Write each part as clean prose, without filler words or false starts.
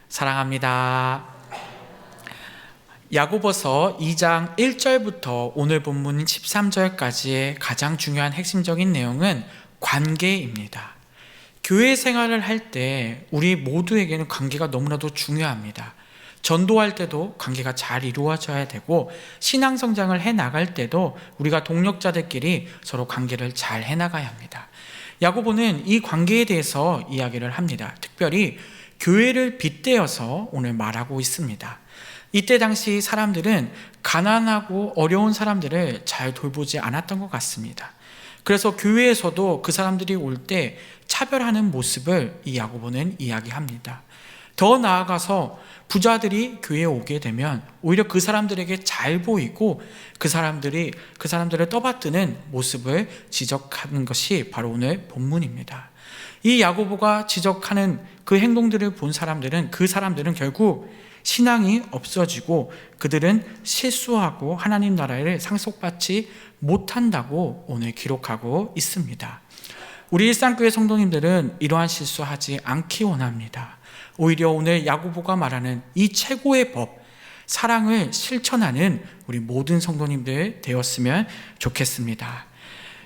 사랑합니다. 야고보서 2장 1절부터 오늘 본문 13절까지의 가장 중요한 핵심적인 내용은 관계입니다. 교회 생활을 할 때 우리 모두에게는 관계가 너무나도 중요합니다. 전도할 때도 관계가 잘 이루어져야 되고, 신앙 성장을 해나갈 때도 우리가 동력자들끼리 서로 관계를 잘 해나가야 합니다. 야고보는 이 관계에 대해서 이야기를 합니다. 특별히 교회를 빗대어서 오늘 말하고 있습니다. 이때 당시 사람들은 가난하고 어려운 사람들을 잘 돌보지 않았던 것 같습니다. 그래서 교회에서도 그 사람들이 올 때 차별하는 모습을 이 야고보는 이야기합니다. 더 나아가서 부자들이 교회에 오게 되면 오히려 그 사람들에게 잘 보이고 그 사람들을 떠받드는 모습을 지적하는 것이 바로 오늘 본문입니다. 이 야고보가 지적하는 그 행동들을 본 사람들은, 그 사람들은 결국 신앙이 없어지고 그들은 실수하고 하나님 나라를 상속받지 못한다고 오늘 기록하고 있습니다. 우리 일상교회 성도님들은 이러한 실수하지 않기 원합니다. 오히려 오늘 야고보가 말하는 이 최고의 법, 사랑을 실천하는 우리 모든 성도님들 되었으면 좋겠습니다.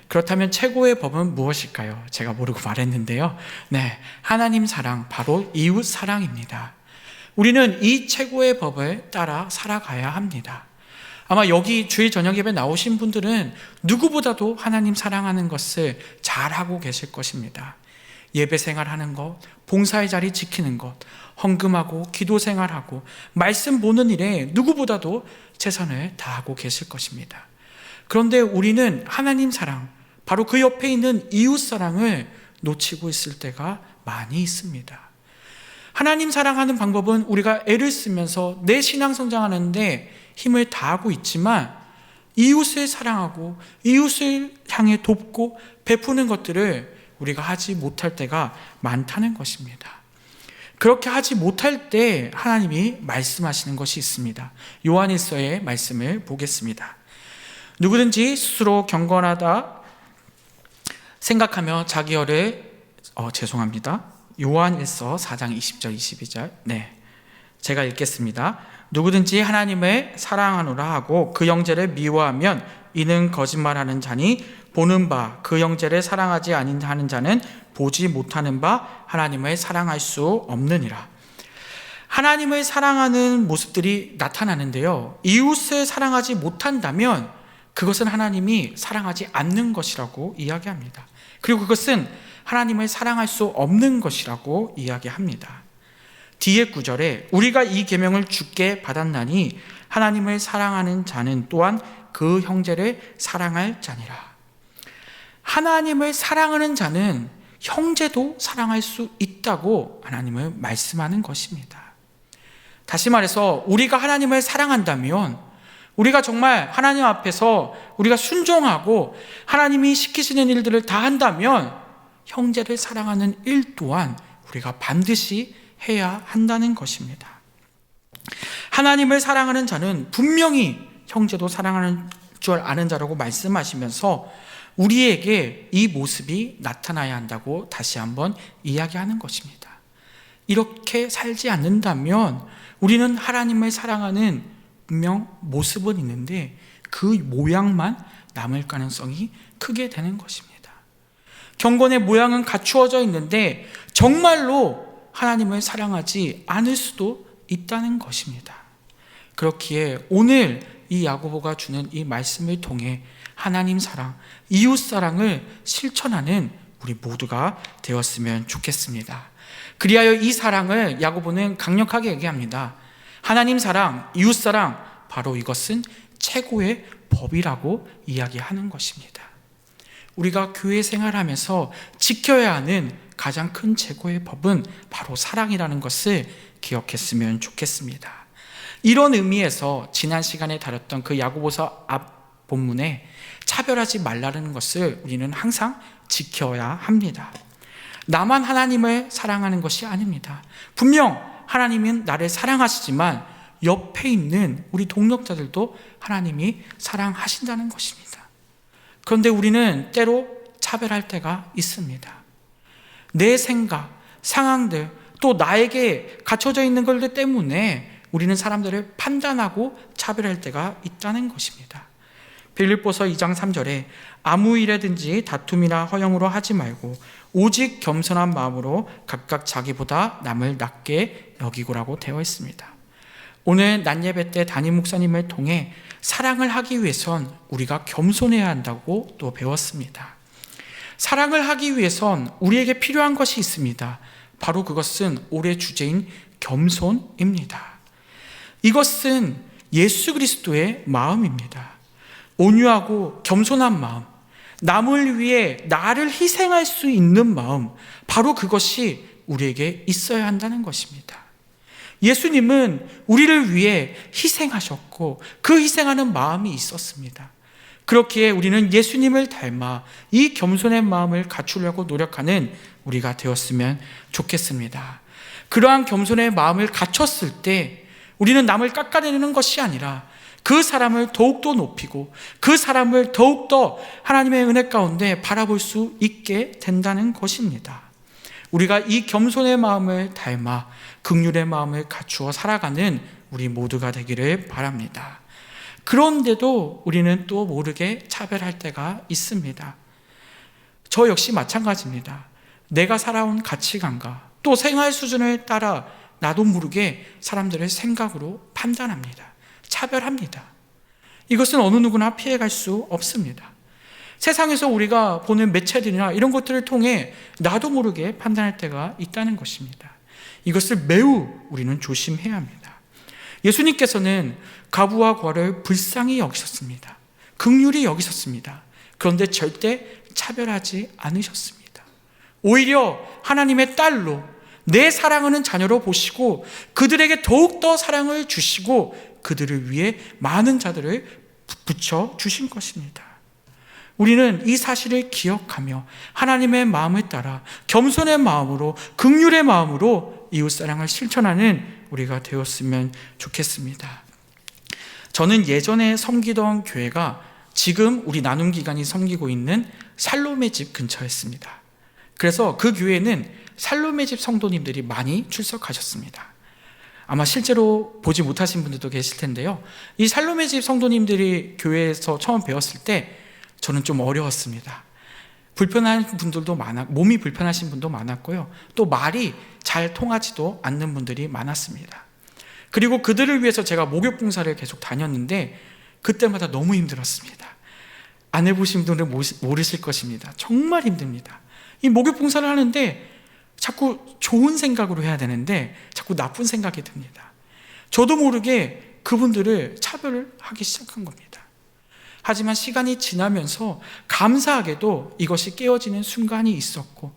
그렇다면 최고의 법은 무엇일까요? 제가 모르고 말했는데요. 하나님 사랑, 바로 이웃 사랑입니다. 우리는 이 최고의 법을 따라 살아가야 합니다. 아마 여기 주일 저녁 예배 나오신 분들은 누구보다도 하나님 사랑하는 것을 잘하고 계실 것입니다. 예배 생활하는 것, 봉사의 자리 지키는 것, 헌금하고 기도 생활하고 말씀 보는 일에 누구보다도 최선을 다하고 계실 것입니다. 그런데 우리는 하나님 사랑, 바로 그 옆에 있는 이웃 사랑을 놓치고 있을 때가 많이 있습니다. 하나님 사랑하는 방법은 우리가 애를 쓰면서 내 신앙 성장하는데 힘을 다하고 있지만, 이웃을 사랑하고 이웃을 향해 돕고 베푸는 것들을 우리가 하지 못할 때가 많다는 것입니다. 그렇게 하지 못할 때 하나님이 말씀하시는 것이 있습니다. 요한일서의 말씀을 보겠습니다. 누구든지 스스로 경건하다 생각하며 자기 열을 요한일서 4장 20절 22절 제가 읽겠습니다. 누구든지 하나님을 사랑하노라 하고 그 형제를 미워하면 이는 거짓말하는 자니, 보는 바 그 형제를 사랑하지 아니하는 자는 보지 못하는 바 하나님을 사랑할 수 없느니라. 하나님을 사랑하는 모습들이 나타나는데요, 이웃을 사랑하지 못한다면 그것은 하나님이 사랑하지 않는 것이라고 이야기합니다. 그리고 그것은 하나님을 사랑할 수 없는 것이라고 이야기합니다. 뒤에 구절에 우리가 이 계명을 주께 받았나니 하나님을 사랑하는 자는 또한 그 형제를 사랑할 자니라. 하나님을 사랑하는 자는 형제도 사랑할 수 있다고 하나님을 말씀하는 것입니다. 다시 말해서 우리가 하나님을 사랑한다면, 우리가 정말 하나님 앞에서 우리가 순종하고 하나님이 시키시는 일들을 다 한다면 형제를 사랑하는 일 또한 우리가 반드시 해야 한다는 것입니다. 하나님을 사랑하는 자는 분명히 형제도 사랑하는 줄 아는 자라고 말씀하시면서 우리에게 이 모습이 나타나야 한다고 다시 한번 이야기하는 것입니다. 이렇게 살지 않는다면 우리는 하나님을 사랑하는 분명 모습은 있는데 그 모양만 남을 가능성이 크게 되는 것입니다. 경건의 모양은 갖추어져 있는데 정말로 하나님을 사랑하지 않을 수도 있다는 것입니다. 그렇기에 오늘 이 야고보가 주는 이 말씀을 통해 하나님 사랑, 이웃 사랑을 실천하는 우리 모두가 되었으면 좋겠습니다. 그리하여 이 사랑을 야고보는 강력하게 얘기합니다. 하나님 사랑, 이웃 사랑, 바로 이것은 최고의 법이라고 이야기하는 것입니다. 우리가 교회 생활하면서 지켜야 하는 가장 큰 최고의 법은 바로 사랑이라는 것을 기억했으면 좋겠습니다. 이런 의미에서 지난 시간에 다뤘던 그 야고보서 앞 본문에 차별하지 말라는 것을 우리는 항상 지켜야 합니다. 나만 하나님을 사랑하는 것이 아닙니다. 분명 하나님은 나를 사랑하시지만 옆에 있는 우리 동력자들도 하나님이 사랑하신다는 것입니다. 그런데 우리는 때로 차별할 때가 있습니다. 내 생각, 상황들, 또 나에게 갖춰져 있는 것들 때문에 우리는 사람들을 판단하고 차별할 때가 있다는 것입니다. 빌립보서 2장 3절에 아무 일에든지 다툼이나 허영으로 하지 말고 오직 겸손한 마음으로 각각 자기보다 남을 낮게 여기고라고 되어 있습니다. 오늘 낮예배 때 담임 목사님을 통해 사랑을 하기 위해선 우리가 겸손해야 한다고 또 배웠습니다. 사랑을 하기 위해선 우리에게 필요한 것이 있습니다. 바로 그것은 올해 주제인 겸손입니다. 이것은 예수 그리스도의 마음입니다. 온유하고 겸손한 마음, 남을 위해 나를 희생할 수 있는 마음, 바로 그것이 우리에게 있어야 한다는 것입니다. 예수님은 우리를 위해 희생하셨고 그 희생하는 마음이 있었습니다. 그렇기에 우리는 예수님을 닮아 이 겸손의 마음을 갖추려고 노력하는 우리가 되었으면 좋겠습니다. 그러한 겸손의 마음을 갖췄을 때 우리는 남을 깎아내리는 것이 아니라 그 사람을 더욱더 높이고 그 사람을 더욱더 하나님의 은혜 가운데 바라볼 수 있게 된다는 것입니다. 우리가 이 겸손의 마음을 닮아 긍휼의 마음을 갖추어 살아가는 우리 모두가 되기를 바랍니다. 그런데도 우리는 또 모르게 차별할 때가 있습니다. 저 역시 마찬가지입니다. 내가 살아온 가치관과 또 생활 수준을 따라 나도 모르게 사람들을 생각으로 판단합니다. 차별합니다. 이것은 어느 누구나 피해갈 수 없습니다. 세상에서 우리가 보는 매체들이나 이런 것들을 통해 나도 모르게 판단할 때가 있다는 것입니다. 이것을 매우 우리는 조심해야 합니다. 예수님께서는 과부와 과를 불쌍히 여기셨습니다. 긍휼히 여기셨습니다. 그런데 절대 차별하지 않으셨습니다. 오히려 하나님의 딸로 내 사랑하는 자녀로 보시고 그들에게 더욱더 사랑을 주시고 그들을 위해 많은 자들을 붙여 주신 것입니다. 우리는 이 사실을 기억하며 하나님의 마음을 따라 겸손의 마음으로 긍휼의 마음으로 이웃사랑을 실천하는 우리가 되었으면 좋겠습니다. 저는 예전에 섬기던 교회가 지금 우리 나눔 기간이 섬기고 있는 살로메 집 근처였습니다. 그래서 그 교회는 살로메 집 성도님들이 많이 출석하셨습니다. 아마 실제로 보지 못하신 분들도 계실 텐데요. 이 살로메 집 성도님들이 교회에서 처음 배웠을 때 저는 좀 어려웠습니다. 불편한 분들도 몸이 불편하신 분도 많았고요. 또 말이 잘 통하지도 않는 분들이 많았습니다. 그리고 그들을 위해서 제가 목욕 봉사를 계속 다녔는데 그때마다 너무 힘들었습니다. 안 해보신 분들은 모르실 것입니다. 정말 힘듭니다. 이 목욕 봉사를 하는데 자꾸 좋은 생각으로 해야 되는데 자꾸 나쁜 생각이 듭니다. 저도 모르게 그분들을 차별하기 시작한 겁니다. 하지만 시간이 지나면서 감사하게도 이것이 깨어지는 순간이 있었고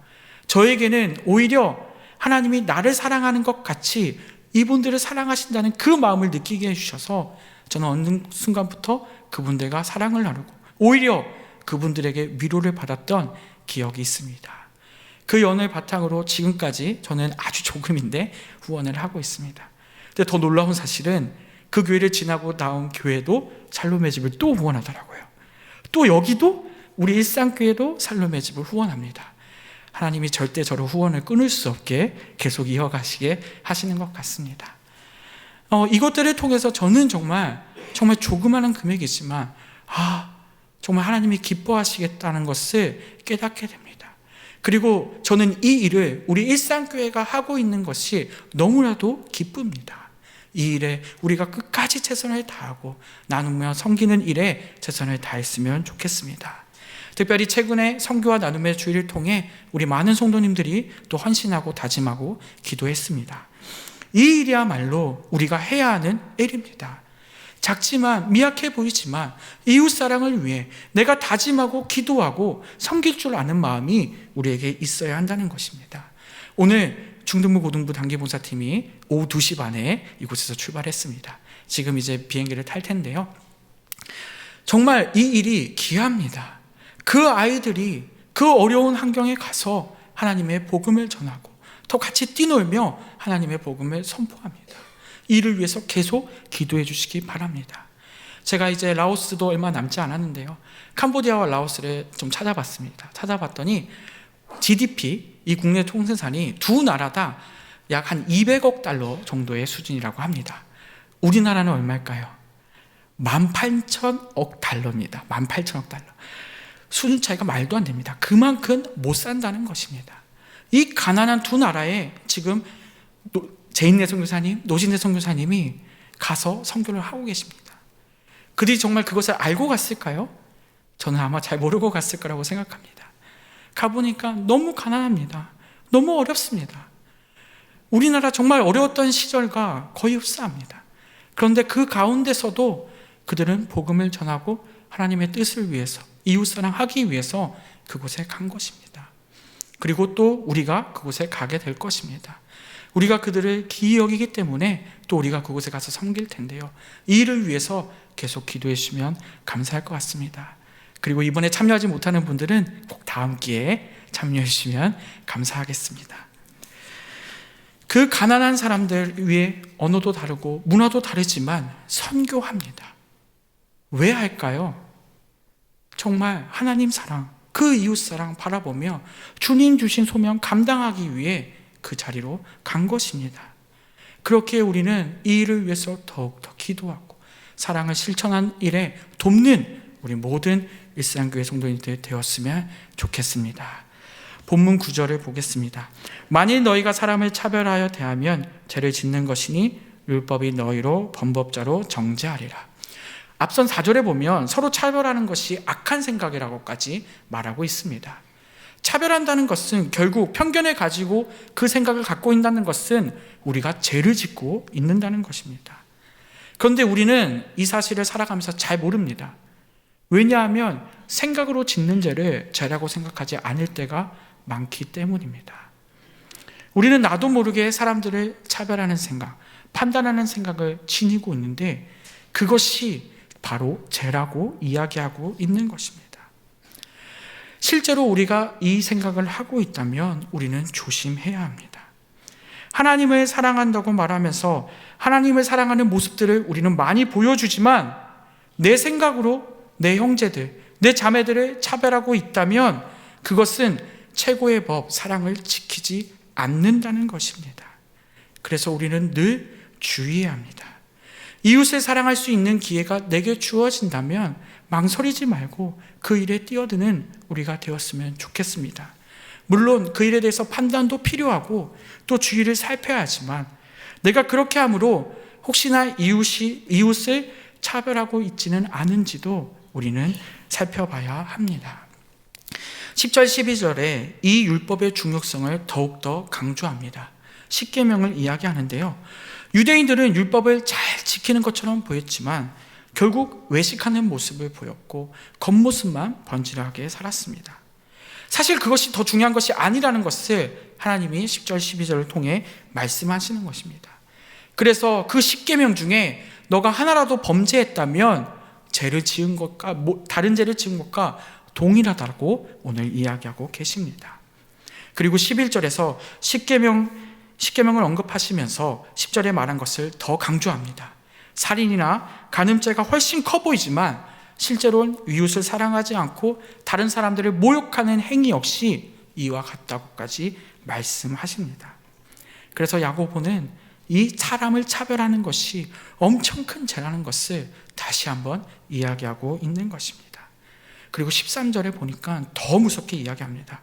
저에게는 오히려 하나님이 나를 사랑하는 것 같이 이분들을 사랑하신다는 그 마음을 느끼게 해주셔서 저는 어느 순간부터 그분들과 사랑을 나누고 오히려 그분들에게 위로를 받았던 기억이 있습니다. 그 연을 바탕으로 지금까지 저는 아주 조금인데 후원을 하고 있습니다. 근데 더 놀라운 사실은 그 교회를 지나고 나온 교회도 살로메 집을 또 후원하더라고요. 또 여기도 우리 일상교회도 살로메 집을 후원합니다. 하나님이 절대 저를 후원을 끊을 수 없게 계속 이어가시게 하시는 것 같습니다. 이것들을 통해서 저는 정말 조그마한 금액이지만 정말 하나님이 기뻐하시겠다는 것을 깨닫게 됩니다. 그리고 저는 이 일을 우리 일상교회가 하고 있는 것이 너무나도 기쁩니다. 이 일에 우리가 끝까지 최선을 다하고 나누며 섬기는 일에 최선을 다했으면 좋겠습니다. 특별히 최근에 선교와 나눔의 주일을 통해 우리 많은 성도님들이 또 헌신하고 다짐하고 기도했습니다. 이 일이야말로 우리가 해야 하는 일입니다. 작지만 미약해 보이지만 이웃사랑을 위해 내가 다짐하고 기도하고 섬길 줄 아는 마음이 우리에게 있어야 한다는 것입니다. 오늘 중등부 고등부 단기봉사팀이 오후 2시 반에 이곳에서 출발했습니다. 지금 이제 비행기를 탈 텐데요. 정말 이 일이 귀합니다. 그 아이들이 그 어려운 환경에 가서 하나님의 복음을 전하고 또 같이 뛰놀며 하나님의 복음을 선포합니다. 이 일을 위해서 계속 기도해 주시기 바랍니다. 제가 이제 라오스도 얼마 남지 않았는데요. 캄보디아와 라오스를 좀 찾아봤습니다. 찾아봤더니 GDP, 이 국내 총생산이 두 나라 다 약 한 200억 달러 정도의 수준이라고 합니다. 우리나라는 얼마일까요? 18,000억 달러입니다. 18,000억 달러. 수준 차이가 말도 안 됩니다. 그만큼 못 산다는 것입니다. 이 가난한 두 나라에 지금 제인내 선교사님, 노진내 선교사님이 가서 선교를 하고 계십니다. 그들이 정말 그것을 알고 갔을까요? 저는 아마 잘 모르고 갔을 거라고 생각합니다. 가보니까 너무 가난합니다. 너무 어렵습니다. 우리나라 정말 어려웠던 시절과 거의 흡사합니다. 그런데 그 가운데서도 그들은 복음을 전하고 하나님의 뜻을 위해서, 이웃사랑하기 위해서 그곳에 간 것입니다. 그리고 또 우리가 그곳에 가게 될 것입니다. 우리가 그들을 기이 여기기 때문에 또 우리가 그곳에 가서 섬길 텐데요. 이 일을 위해서 계속 기도해 주시면 감사할 것 같습니다. 그리고 이번에 참여하지 못하는 분들은 꼭 다음 기회에 참여해 주시면 감사하겠습니다. 그 가난한 사람들 위해 언어도 다르고 문화도 다르지만 선교합니다. 왜 할까요? 정말 하나님 사랑, 그 이웃 사랑 바라보며 주님 주신 소명 감당하기 위해 그 자리로 간 것입니다. 그렇게 우리는 이 일을 위해서 더욱더 기도하고 사랑을 실천한 일에 돕는 우리 모든 일상교회 성도님들 되었으면 좋겠습니다. 본문 9절을 보겠습니다. 만일 너희가 사람을 차별하여 대하면 죄를 짓는 것이니 율법이 너희로 범법자로 정죄하리라. 앞선 4절에 보면 서로 차별하는 것이 악한 생각이라고까지 말하고 있습니다. 차별한다는 것은 결국 편견을 가지고 그 생각을 갖고 있다는 것은 우리가 죄를 짓고 있는다는 것입니다. 그런데 우리는 이 사실을 살아가면서 잘 모릅니다. 왜냐하면 생각으로 짓는 죄를 죄라고 생각하지 않을 때가 많기 때문입니다. 우리는 나도 모르게 사람들을 차별하는 생각, 판단하는 생각을 지니고 있는데 그것이 바로 죄라고 이야기하고 있는 것입니다. 실제로 우리가 이 생각을 하고 있다면 우리는 조심해야 합니다. 하나님을 사랑한다고 말하면서 하나님을 사랑하는 모습들을 우리는 많이 보여주지만 내 생각으로 내 형제들, 내 자매들을 차별하고 있다면 그것은 최고의 법, 사랑을 지키지 않는다는 것입니다. 그래서 우리는 늘 주의해야 합니다. 이웃을 사랑할 수 있는 기회가 내게 주어진다면 망설이지 말고 그 일에 뛰어드는 우리가 되었으면 좋겠습니다. 물론 그 일에 대해서 판단도 필요하고 또 주의를 살펴야 하지만 내가 그렇게 함으로 혹시나 이웃을 차별하고 있지는 않은지도 우리는 살펴봐야 합니다. 10절 12절에 이 율법의 중요성을 더욱더 강조합니다. 십계명을 이야기하는데요. 유대인들은 율법을 잘 지키는 것처럼 보였지만 결국 외식하는 모습을 보였고 겉모습만 번지르하게 살았습니다. 사실 그것이 더 중요한 것이 아니라는 것을 하나님이 10절 12절을 통해 말씀하시는 것입니다. 그래서 그 십계명 중에 너가 하나라도 범죄했다면 죄를 지은 것과 다른 죄를 지은 것과 동일하다고 오늘 이야기하고 계십니다. 그리고 11절에서 십계명을 언급하시면서 10절에 말한 것을 더 강조합니다. 살인이나 간음죄가 훨씬 커 보이지만 실제로는 이웃을 사랑하지 않고 다른 사람들을 모욕하는 행위 역시 이와 같다고까지 말씀하십니다. 그래서 야고보는 이 사람을 차별하는 것이 엄청 큰 죄라는 것을 다시 한번 이야기하고 있는 것입니다. 그리고 13절에 보니까 더 무섭게 이야기합니다.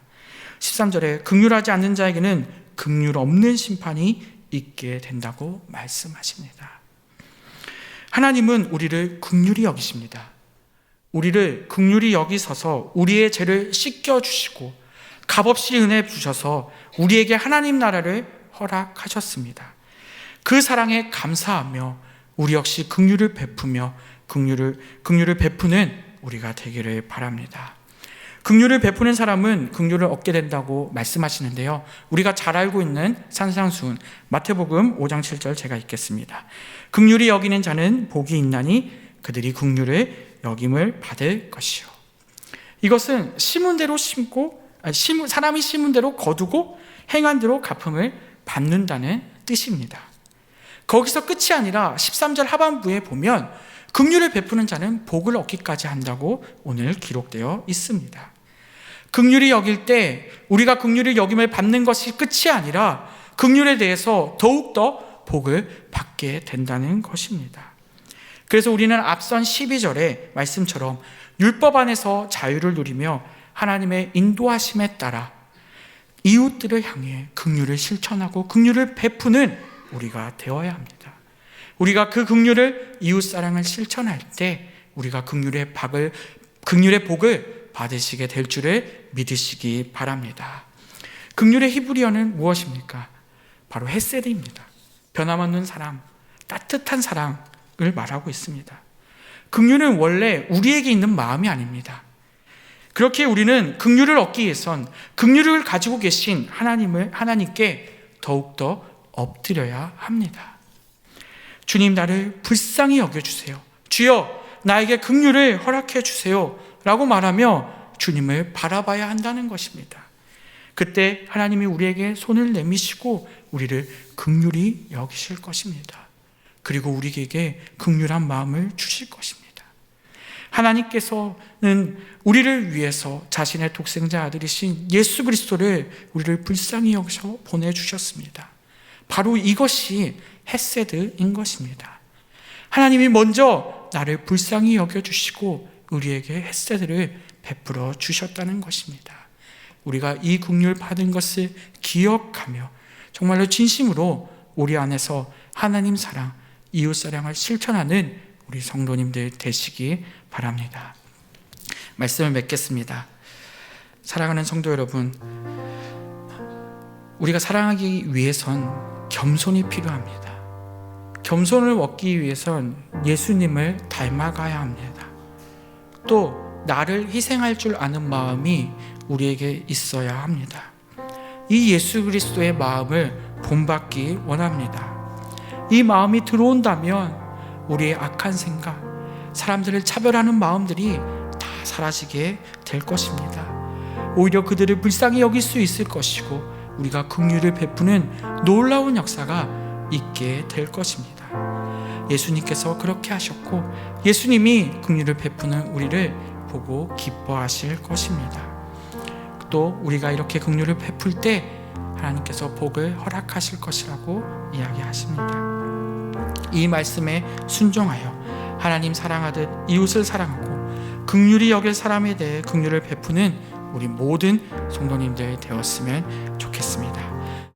13절에 긍휼하지 않는 자에게는 긍휼 없는 심판이 있게 된다고 말씀하십니다. 하나님은 우리를 긍휼히 여기십니다. 우리를 긍휼히 여기셔서 우리의 죄를 씻겨주시고 값없이 은혜 주셔서 우리에게 하나님 나라를 허락하셨습니다. 그 사랑에 감사하며 우리 역시 긍휼을 베푸며 긍휼을 베푸는 우리가 되기를 바랍니다. 긍휼을 베푸는 사람은 긍휼을 얻게 된다고 말씀하시는데요. 우리가 잘 알고 있는 산상수훈 마태복음 5장 7절 제가 읽겠습니다. 긍휼히 여기는 자는 복이 있나니 그들이 긍휼을 여김을 받을 것이요. 이것은 심은 대로 사람이 심은 대로 거두고 행한 대로 갚음을 받는다는 뜻입니다. 거기서 끝이 아니라 13절 하반부에 보면 긍휼을 베푸는 자는 복을 얻기까지 한다고 오늘 기록되어 있습니다. 긍휼히 여길 때 우리가 긍휼히 여김을 받는 것이 끝이 아니라 긍휼에 대해서 더욱더 복을 받게 된다는 것입니다. 그래서 우리는 앞선 12절의 말씀처럼 율법 안에서 자유를 누리며 하나님의 인도하심에 따라 이웃들을 향해 긍휼을 실천하고 긍휼을 베푸는 우리가 되어야 합니다. 우리가 그 긍휼을, 이웃사랑을 실천할 때 우리가 긍휼의 복을 받으시게 될 줄을 믿으시기 바랍니다. 긍휼의 히브리어는 무엇입니까? 바로 헤세드입니다. 변함없는 사랑, 따뜻한 사랑을 말하고 있습니다. 긍휼은 원래 우리에게 있는 마음이 아닙니다. 그렇게 우리는 긍휼을 얻기 위해선 긍휼을 가지고 계신 하나님께 더욱더 엎드려야 합니다. 주님, 나를 불쌍히 여겨주세요. 주여, 나에게 긍휼을 허락해 주세요 라고 말하며 주님을 바라봐야 한다는 것입니다. 그때 하나님이 우리에게 손을 내미시고 우리를 긍휼히 여기실 것입니다. 그리고 우리에게 긍휼한 마음을 주실 것입니다. 하나님께서는 우리를 위해서 자신의 독생자 아들이신 예수 그리스도를 우리를 불쌍히 여기셔 보내주셨습니다. 바로 이것이 헤세드인 것입니다. 하나님이 먼저 나를 불쌍히 여겨주시고 우리에게 헤세드를 베풀어 주셨다는 것입니다. 우리가 이 긍휼 받은 것을 기억하며 정말로 진심으로 우리 안에서 하나님 사랑, 이웃 사랑을 실천하는 우리 성도님들 되시기 바랍니다. 말씀을 맺겠습니다. 사랑하는 성도 여러분, 우리가 사랑하기 위해선 겸손이 필요합니다. 겸손을 얻기 위해선 예수님을 닮아가야 합니다. 또 나를 희생할 줄 아는 마음이 우리에게 있어야 합니다. 이 예수 그리스도의 마음을 본받기 원합니다. 이 마음이 들어온다면 우리의 악한 생각, 사람들을 차별하는 마음들이 다 사라지게 될 것입니다. 오히려 그들을 불쌍히 여길 수 있을 것이고 우리가 긍휼을 베푸는 놀라운 역사가 있게 될 것입니다. 예수님께서 그렇게 하셨고 예수님이 긍휼을 베푸는 우리를 보고 기뻐하실 것입니다. 또 우리가 이렇게 긍휼을 베풀 때 하나님께서 복을 허락하실 것이라고 이야기하십니다. 이 말씀에 순종하여 하나님 사랑하듯 이웃을 사랑하고 긍휼히 여길 사람에 대해 긍휼을 베푸는 우리 모든 성도님들 되었으면 좋겠습니다.